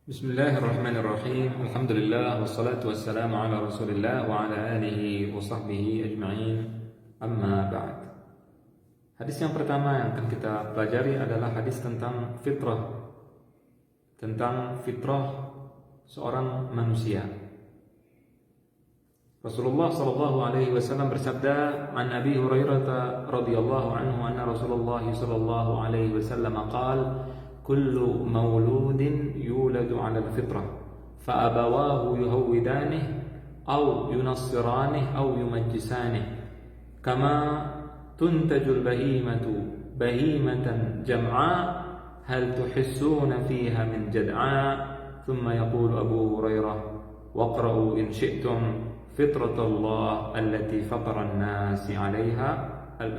Bismillahirrahmanirrahim. Alhamdulillah wassalatu wassalamu ala Rasulillah wa ala alihi wa sahbihi ajma'in. Amma ba'd. Hadis yang pertama yang akan kita pelajari adalah hadis tentang fitrah. Tentang fitrah seorang manusia. Rasulullah sallallahu alaihi wasallam bersabda, "An Abi Hurairah radhiyallahu anhu anna Rasulullah sallallahu alaihi wasallam qala kullu mauludin yuladu 'ala al-fitrah fa abawahu yuhawwidanihi aw yunassiranihi aw yumajjisanihi kama tuntajul bahimatu bahimatan jam'a hal tuhissuna fiha min jad'a." Thumma yaqulu Abu Hurairah waqra'u in syi'tum fitratallah allati fatara an-nasi 'alayha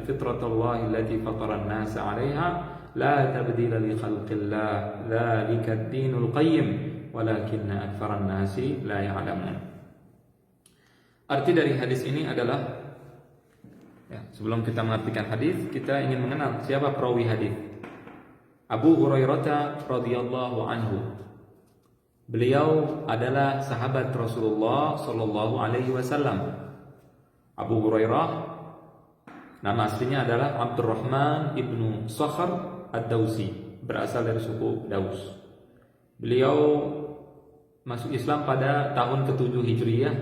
fitratallah allati fatara an-nasi 'alayha la tabdila li khalqillah dzalika ad-dinul qayyim walakinna aktsaran nasi la ya'lamun. Arti dari hadis ini adalah sebelum kita mengartikan hadis, kita ingin mengenal siapa perawi hadis. Abu Hurairah radhiyallahu anhu. Beliau adalah sahabat Rasulullah sallallahu alaihi wasallam. Abu Hurairah nama aslinya adalah Abdurrahman ibnu Sakhr Ad-Dausi, berasal dari suku Daus. Beliau masuk Islam pada tahun ke-7 Hijriyah,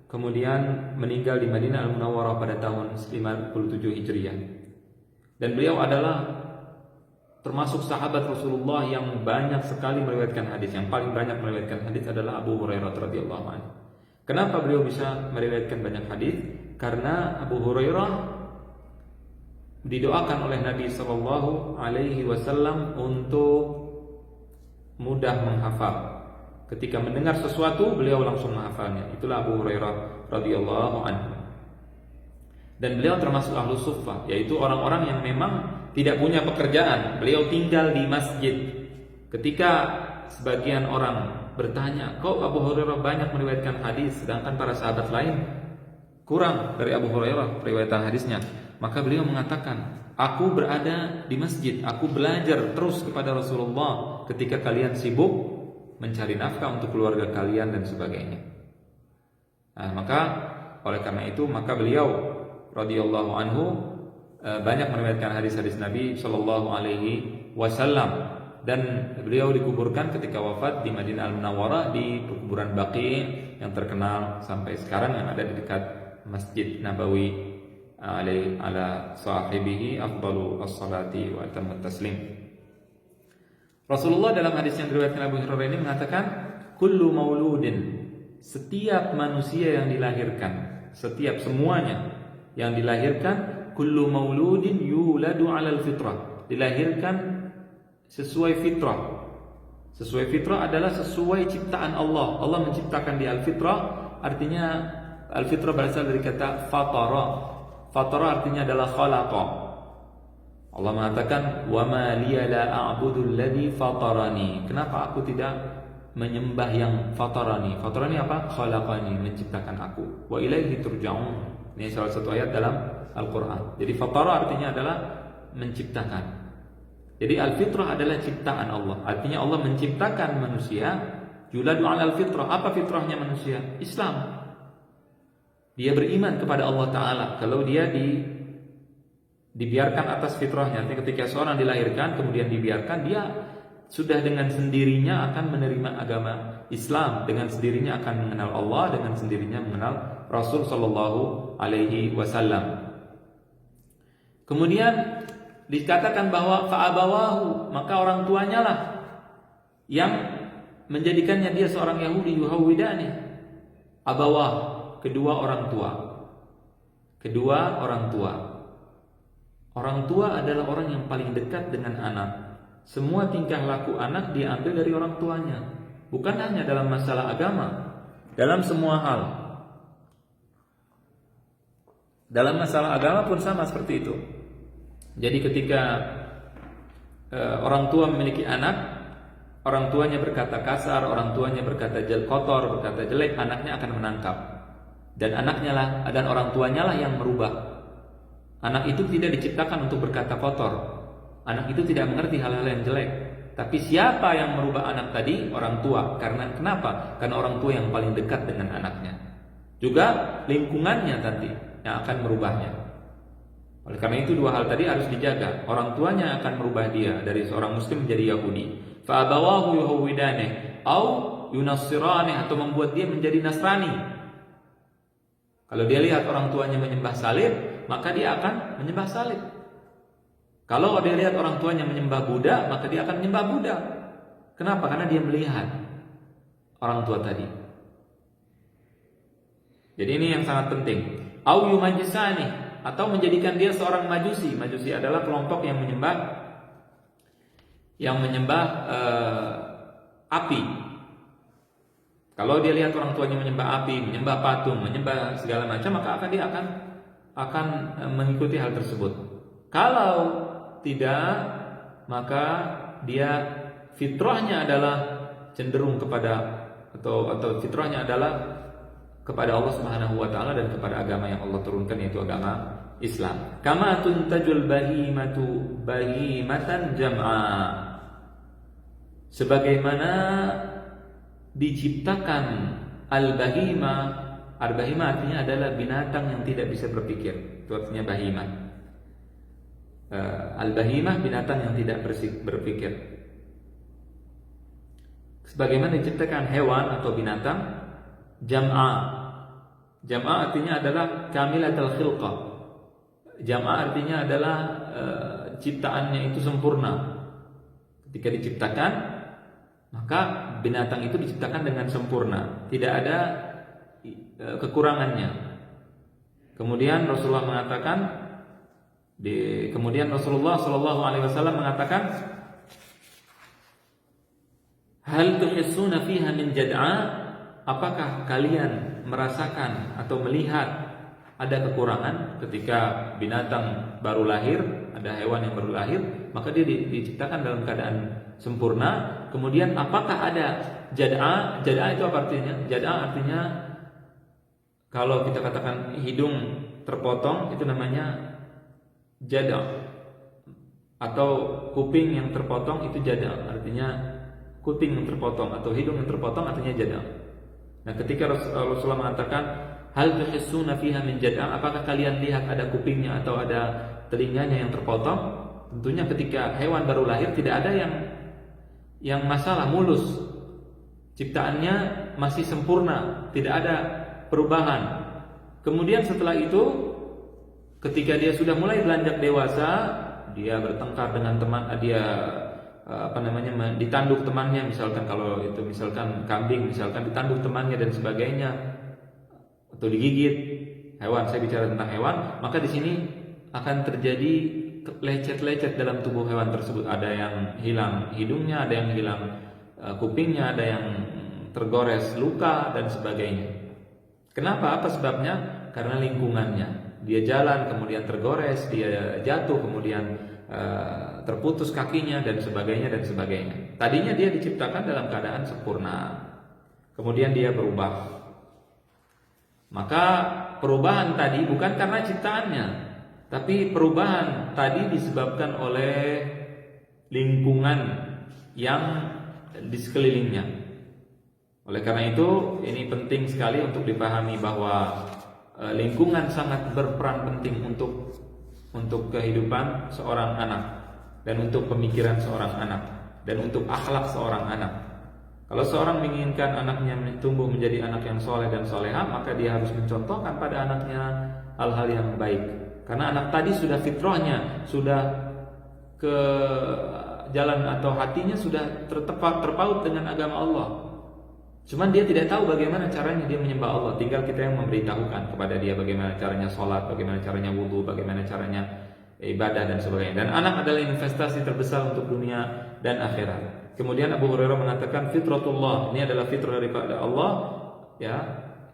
kemudian meninggal di Madinah Al-Munawwarah pada tahun 57 Hijriyah. Dan beliau adalah termasuk sahabat Rasulullah yang banyak sekali meriwayatkan hadis. Yang paling banyak meriwayatkan hadis adalah Abu Hurairah radhiyallahu anhu. Kenapa beliau bisa meriwayatkan banyak hadis? Karena Abu Hurairah didoakan oleh Nabi Sallallahu Alaihi Wasallam untuk mudah menghafal. Ketika mendengar sesuatu, beliau langsung menghafalnya. Itulah Abu Hurairah radhiyallahu anhu. Dan beliau termasuk ahlu suffah, yaitu orang-orang yang memang tidak punya pekerjaan. Beliau tinggal di masjid. Ketika sebagian orang bertanya, kok Abu Hurairah banyak meriwayatkan hadis, sedangkan para sahabat lain kurang dari Abu Hurairah periwayatan hadisnya? Maka beliau mengatakan, aku berada di masjid, aku belajar terus kepada Rasulullah ketika kalian sibuk mencari nafkah untuk keluarga kalian dan sebagainya. Maka oleh karena itu maka beliau radhiyallahu anhu banyak meriwayatkan hadis-hadis Nabi sallallahu alaihi wasallam, dan beliau dikuburkan ketika wafat di Madinah Al-Munawwarah di kuburan Baqi yang terkenal sampai sekarang yang ada di dekat Masjid Nabawi ala sahibihi afdalu as-salati wa atammu taslim. Rasulullah dalam hadis yang diriwayatkan Abu Hurairah ini mengatakan, kullu mauludin, setiap manusia yang dilahirkan, setiap semuanya yang dilahirkan, kullu mauludin yuladu 'alal fitrah, dilahirkan sesuai fitrah. Sesuai fitrah adalah sesuai ciptaan Allah. Allah menciptakan di al-fitrah, artinya al-fitrah berasal dari kata fatara. Fatara artinya adalah khalaqa. Allah mengatakan, "Wa ma liya la a'budu alladhi fatarani." Kenapa aku tidak menyembah yang fatarani? Fatarani apa? Khalaqani, menciptakan aku. Wa ilaihi turja'un. Ini salah satu ayat dalam Al-Qur'an. Jadi fatara artinya adalah menciptakan. Jadi al-fitrah adalah ciptaan Allah. Artinya Allah menciptakan manusia yuladu 'alal fitrah. Apa fitrahnya manusia? Islam. Dia beriman kepada Allah Ta'ala. Kalau dia dibiarkan atas fitrahnya, nanti ketika seorang dilahirkan kemudian dibiarkan, dia sudah dengan sendirinya akan menerima agama Islam, dengan sendirinya akan mengenal Allah, dengan sendirinya mengenal Rasul Sallallahu Alaihi Wasallam. Kemudian dikatakan bahwa fa'abawahu, maka orang tuanya lah yang menjadikannya dia seorang Yahudi, yuhawwidani. Abawah, kedua orang tua. Kedua orang tua. Orang tua adalah orang yang paling dekat dengan anak. Semua tingkah laku anak diambil dari orang tuanya. Bukan hanya dalam masalah agama, dalam semua hal. Dalam masalah agama pun sama seperti itu. Jadi ketika orang tua memiliki anak, orang tuanya berkata kasar, orang tuanya berkata kotor, berkata jelek, anaknya akan menangkap. Dan anaknya lah, dan orang tuanya lah yang merubah. Anak itu tidak diciptakan untuk berkata kotor. Anak itu tidak mengerti hal-hal yang jelek. Tapi siapa yang merubah anak tadi? Orang tua. Karena kenapa? Karena orang tua yang paling dekat dengan anaknya. Juga lingkungannya tadi yang akan merubahnya. Oleh karena itu dua hal tadi harus dijaga. Orang tuanya akan merubah dia dari seorang muslim menjadi Yahudi. Fa abawahu yuhawwidaneh au yunassiraneh, atau membuat dia menjadi Nasrani. Kalau dia lihat orang tuanya menyembah salib, maka dia akan menyembah salib. Kalau dia lihat orang tuanya menyembah Buddha, maka dia akan menyembah Buddha. Kenapa? Karena dia melihat orang tua tadi. Jadi ini yang sangat penting. Au yumajisani, atau menjadikan dia seorang majusi. Majusi adalah kelompok yang menyembah api. Kalau dia lihat orang tuanya menyembah api, menyembah patung, menyembah segala macam, maka dia akan mengikuti hal tersebut. Kalau tidak, maka dia fitrahnya adalah cenderung kepada atau fitrahnya adalah kepada Allah Subhanahu wa taala dan kepada agama yang Allah turunkan, yaitu agama Islam. Kama tuntajul bahimatu bahimatan jam'a. Sebagaimana diciptakan al-bahimah. Al-bahimah artinya adalah binatang yang tidak bisa berpikir. Itu artinya bahimah. Al-bahimah binatang yang tidak berpikir. Sebagaimana diciptakan hewan atau binatang jam'a. Jam'a artinya adalah kamilatul khilqah. Jam'a artinya adalah ciptaannya itu sempurna. Ketika diciptakan, maka binatang itu diciptakan dengan sempurna, tidak ada kekurangannya. Kemudian Rasulullah Shallallahu Alaihi Wasallam mengatakan, hal tuhissuna fiha min jad'a? Apakah kalian merasakan atau melihat ada kekurangan ketika binatang baru lahir, ada hewan yang baru lahir, maka dia diciptakan dalam keadaan sempurna. Kemudian apakah ada jad'a? Jad'a itu apa artinya? Jad'a artinya kalau kita katakan hidung terpotong, itu namanya jad'a. Atau kuping yang terpotong, itu jad'a. Artinya kuping yang terpotong atau hidung yang terpotong artinya jad'a. Nah, ketika Rasulullah mengatakan hal tuhissuna fiha min jad'a, apakah kalian lihat ada kupingnya atau ada telinganya yang terpotong? Tentunya ketika hewan baru lahir tidak ada yang masalah, mulus. Ciptaannya masih sempurna, tidak ada perubahan. Kemudian setelah itu, ketika dia sudah mulai beranjak dewasa, dia bertengkar dengan teman, dia ditanduk temannya, misalkan kalau itu misalkan kambing, misalkan ditanduk temannya dan sebagainya, atau digigit hewan. Saya bicara tentang hewan, maka di sini akan terjadi lecet-lecet dalam tubuh hewan tersebut. Ada yang hilang hidungnya, ada yang hilang kupingnya, ada yang tergores luka dan sebagainya. Kenapa? Apa sebabnya? Karena lingkungannya. Dia jalan kemudian tergores, dia jatuh kemudian terputus kakinya dan sebagainya dan sebagainya. Tadinya dia diciptakan dalam keadaan sempurna, kemudian dia berubah. Maka perubahan tadi bukan karena ciptaannya, tapi perubahan tadi disebabkan oleh lingkungan yang di sekelilingnya. Oleh karena itu, ini penting sekali untuk dipahami bahwa lingkungan sangat berperan penting untuk kehidupan seorang anak, dan untuk pemikiran seorang anak, dan untuk akhlak seorang anak. Kalau seorang menginginkan anaknya tumbuh menjadi anak yang soleh dan soleha, maka dia harus mencontohkan pada anaknya hal-hal yang baik. Karena anak tadi sudah fitrahnya, sudah ke jalan atau hatinya sudah terpaut dengan agama Allah. Cuman dia tidak tahu bagaimana caranya dia menyembah Allah. Tinggal kita yang memberitahukan kepada dia bagaimana caranya sholat, bagaimana caranya wudu, bagaimana caranya ibadah dan sebagainya. Dan anak adalah investasi terbesar untuk dunia dan akhirat. Kemudian Abu Hurairah mengatakan fitratullah, ini adalah fitrah daripada Allah, ya,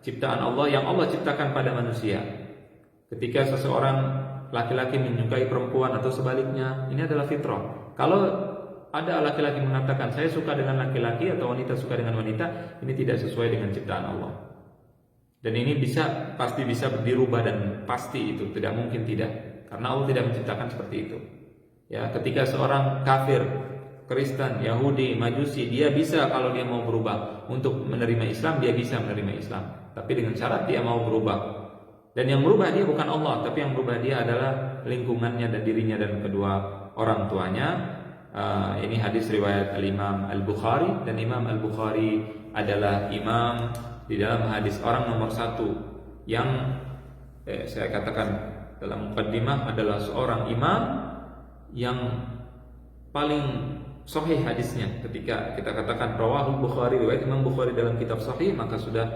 ciptaan Allah yang Allah ciptakan pada manusia. Ketika seseorang laki-laki menyukai perempuan atau sebaliknya, ini adalah fitrah. Kalau ada laki-laki mengatakan saya suka dengan laki-laki atau wanita suka dengan wanita, ini tidak sesuai dengan ciptaan Allah. Dan ini pasti bisa dirubah, dan pasti itu tidak mungkin tidak, karena Allah tidak menciptakan seperti itu. Ya, ketika seorang kafir Kristen, Yahudi, Majusi, dia bisa kalau dia mau berubah untuk menerima Islam, dia bisa menerima Islam. Tapi dengan syarat dia mau berubah. Dan yang berubah dia bukan Allah, tapi yang berubah dia adalah lingkungannya dan dirinya dan kedua orang tuanya. Ini hadis riwayat Al-Imam Al-Bukhari, dan Imam Al-Bukhari adalah imam di dalam hadis orang nomor 1 yang saya katakan dalam mukaddimah adalah seorang imam yang paling sahih hadisnya. Ketika kita katakan rawahul Bukhari, riwayat Imam Bukhari dalam kitab sahih, maka sudah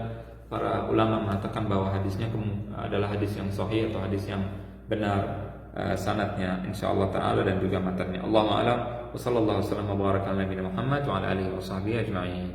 para ulama mengatakan bahwa hadisnya adalah hadis yang sahih atau hadis yang benar sanadnya insyaallah taala dan juga matanya. Allahu a'lam. Wassallallahu wasallam wa baraka ala nabiyina Muhammad wa ala alihi washabbihi ajma'in.